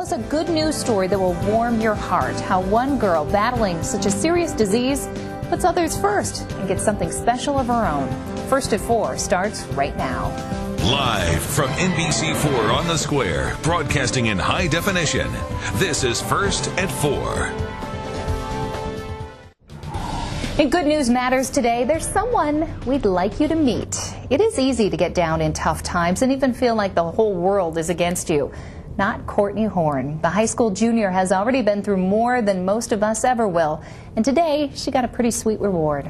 us a good news story that will warm your heart. How one girl battling such a serious disease puts others first and gets something special of her own. First at 4 starts right now. Live from NBC4 on the Square, broadcasting in high definition. This is First at 4. In Good News Matters today, there's someone we'd like you to meet. It is easy to get down in tough times and even feel like the whole world is against you. Not Courtney Horn. The high school junior has already been through more than most of us ever will. And today, she got a pretty sweet reward.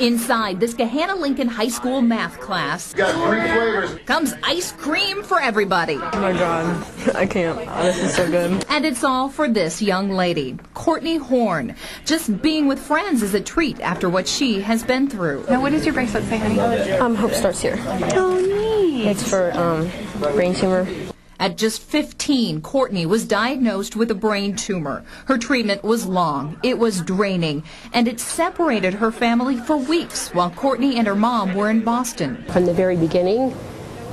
Inside this Gahanna Lincoln High School math class Got 3 flavors. comes ice cream for everybody. Oh my God, I can't. This is so good. And it's all for this young lady, Courtney Horn. Just being with friends is a treat after what she has been through. Now, what does your bracelet say, honey? Hope starts here. Oh, neat. It's for brain tumor. At just 15, Courtney was diagnosed with a brain tumor. Her treatment was long, it was draining, and it separated her family for weeks while Courtney and her mom were in Boston. From the very beginning,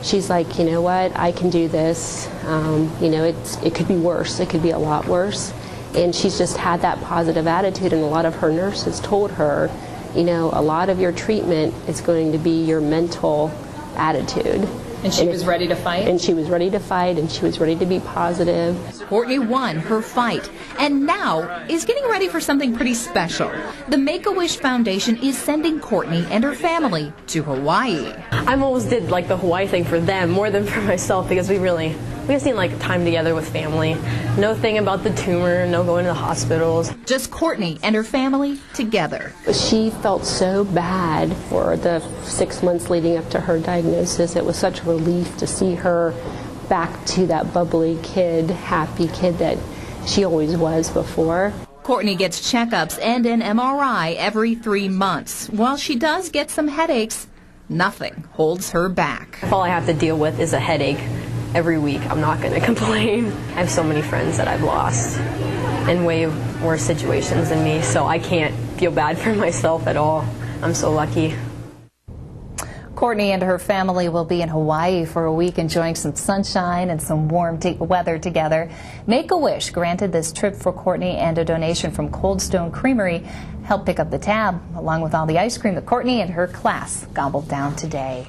she's like, you know what, I can do this. It could be worse. It could be a lot worse. And she's just had that positive attitude, and a lot of her nurses told her, a lot of your treatment is going to be your mental attitude. And she was ready to fight? And she was ready to fight, and she was ready to be positive. Courtney won her fight, and now is getting ready for something pretty special. The Make-A-Wish Foundation is sending Courtney and her family to Hawaii. I almost did like the Hawaii thing for them more than for myself because we just need like time together with family. No thing about the tumor, no going to the hospitals. Just Courtney and her family together. She felt so bad for the 6 months leading up to her diagnosis. It was such a relief to see her back to that bubbly kid, happy kid that she always was before. Courtney gets checkups and an MRI every 3 months. While she does get some headaches, nothing holds her back. All I have to deal with is a headache every week. I'm not going to complain. I have so many friends that I've lost in way worse situations than me, so I can't feel bad for myself at all. I'm so lucky. Courtney and her family will be in Hawaii for a week enjoying some sunshine and some warm weather together. Make-A-Wish granted this trip for Courtney, and a donation from Cold Stone Creamery helped pick up the tab, along with all the ice cream that Courtney and her class gobbled down today.